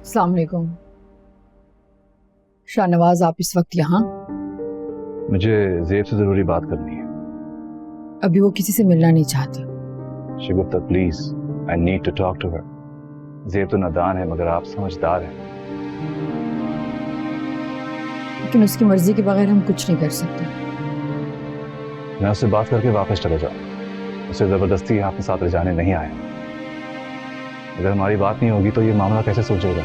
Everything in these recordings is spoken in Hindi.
अस्सलाम वालेकुम। शाहनवाज, आप इस वक्त यहाँ? मुझे ज़ेब से ज़रूरी बात करनी है। अभी वो किसी से मिलना नहीं चाहती। Shigufta please, I need to talk to her. Zeb तो नादान है मगर आप समझदार हैं। लेकिन उसकी मर्जी के बगैर हम कुछ नहीं कर सकते। मैं उससे बात करके वापस चले जाऊँ। उसे ज़बरदस्ती यहाँ अपने साथ ले जाने नहीं आया। अगर हमारी बात नहीं होगी तो ये मामला कैसे सुलझेगा?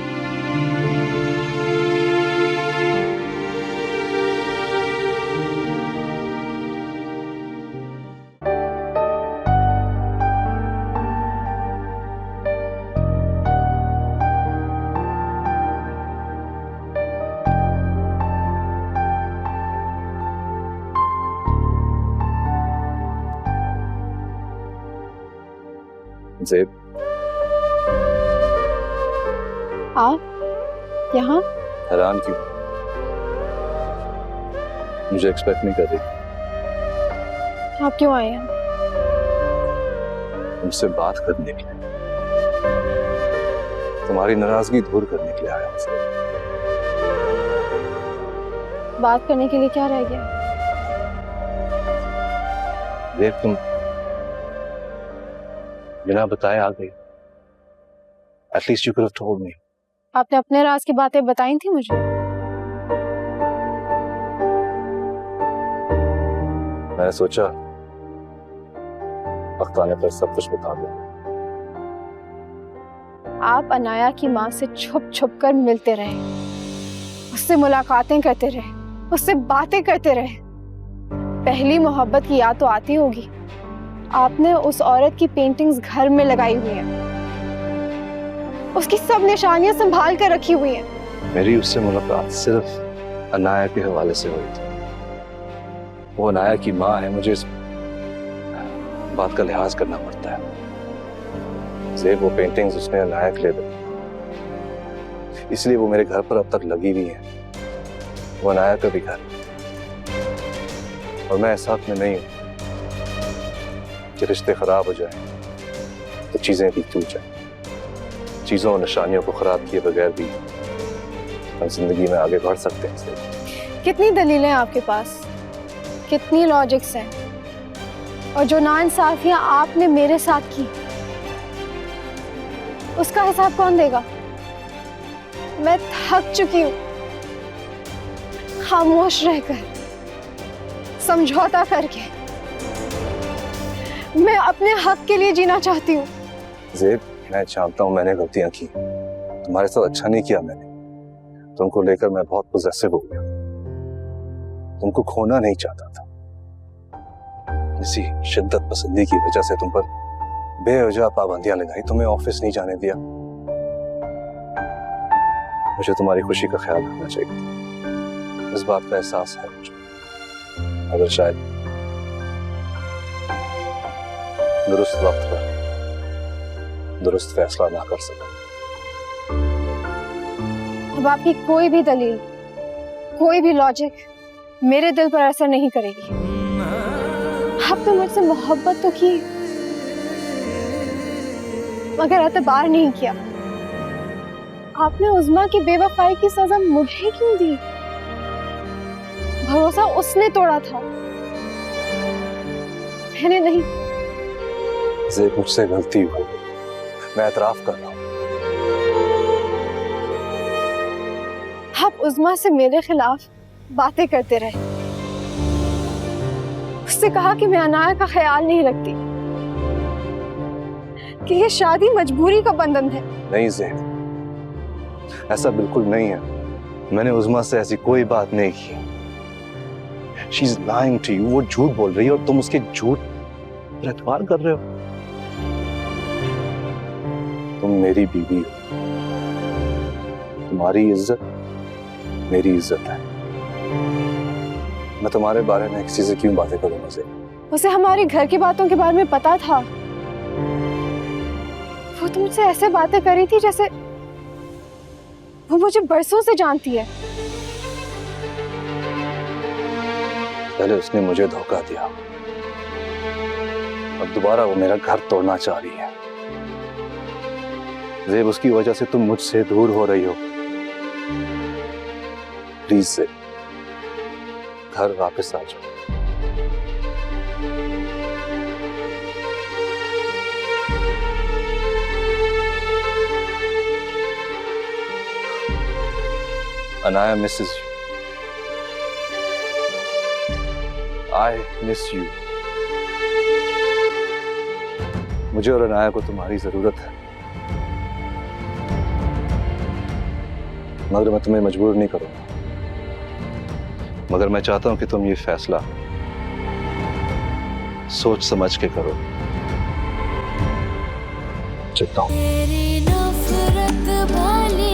ज़ेब, आप यहाँ? हैरान क्यों? मुझे एक्सपेक्ट नहीं कर रही। आप क्यों आए हैं? तुमसे बात करने के लिए, तुम्हारी नाराजगी दूर करने के लिए आया हूं। बात करने के लिए क्या रह गया? देख, तुम बिना बताए आ गई। At least you could have told me. आपने अपने राज की बातें बताई थी मुझे। मैंने सोचा वक्त आने पर सब कुछ बता दूं। आप अनाया की माँ से छुप छुप कर मिलते रहे, उससे मुलाकातें करते रहे, उससे बातें करते रहे। पहली मोहब्बत की याद तो आती होगी। आपने उस औरत की पेंटिंग्स घर में लगाई हुई हैं, उसकी सब निशानियां संभाल कर रखी हुई हैं। मेरी उससे मुलाकात सिर्फ अनाया के हवाले से हुई थी। वो अनाया की माँ है, मुझे इस बात का लिहाज करना पड़ता है। ज़ेब, वो पेंटिंग्स उसने अनाया के लिए दी, इसलिए वो मेरे घर पर अब तक लगी हुई है। वो अनाया का भी घर, और मैं इस हक में नहीं हूं कि रिश्ते खराब हो जाए तो चीजें भी टूट जाए। चीजों और निशानियों को खराब किए बगैर भी हम जिंदगी में आगे बढ़ सकते हैं। कितनी दलीलें आपके पास, कितनी लॉजिक्स हैं, और जो नाइंसाफियां आपने मेरे साथ की, उसका हिसाब कौन देगा? मैं थक चुकी हूं खामोश रहकर, समझौता करके। मैं अपने हक के लिए जीना चाहती हूँ। ज़ेब, मैं जानता हूँ मैंने गलतियां की, तुम्हारे साथ अच्छा नहीं किया मैंने। तुमको लेकर मैं बहुत पोजेसिव हो गया, तुमको खोना नहीं चाहता था। इसी शिद्दत पसंदी की वजह से तुम पर बेवजह पाबंदियां लगाई, तुम्हें ऑफिस नहीं जाने दिया। मुझे तुम्हारी खुशी का ख्याल रखना चाहिए, इस बात का एहसास है मुझे। अगर शायद दुरुस्त वक्त पर दुरुस्त फैसला ना कर सका। अब आपकी कोई भी दलील, कोई भी लॉजिक मेरे दिल पर असर नहीं करेगी। आपने मुझसे मोहब्बत तो की, मगर एतबार नहीं किया। आपने उज़्मा की बेवफाई की सजा मुझे क्यों दी? भरोसा उसने तोड़ा था, मैंने नहीं। ज़ेब, मुझसे गलती हुई, मैं एतराफ कर रहा हूँ। आप उज़्मा से मेरे खिलाफ बातें करते रहे, उससे कहा कि मैं अनाया का ख्याल नहीं रखती, कि ये शादी मजबूरी का बंधन है। नहीं ज़ेब, ऐसा बिल्कुल नहीं है। मैंने उज़्मा से ऐसी कोई बात नहीं की। She is lying to you, वो झूठ बोल रही है और तुम उसके झूठ पर एतबार कर रहे हो। तुम मेरी बीवी हो, तुम्हारी इज्जत मेरी इज्जत है। मैं तुम्हारे बारे में किसी से क्यों बातें करूंगा ज़ेब? उसे हमारे घर की बातों के बारे में पता था। वो तो मुझसे ऐसे बातें करी थी जैसे वो मुझे बरसों से जानती है। पहले उसने मुझे धोखा दिया, अब दोबारा वो मेरा घर तोड़ना चाह रही है। ज़ेब, उसकी वजह से तुम मुझसे दूर हो रही हो। प्लीज ज़ेब, घर वापस आ जाओ। Anaya misses you. I miss you. मुझे और अनाया को तुम्हारी जरूरत है, मगर मैं तुम्हें मजबूर नहीं करूंगा। मगर मैं चाहता हूं कि तुम ये फैसला सोच समझ के करो। चलता हूं। तेरी नफरत वाली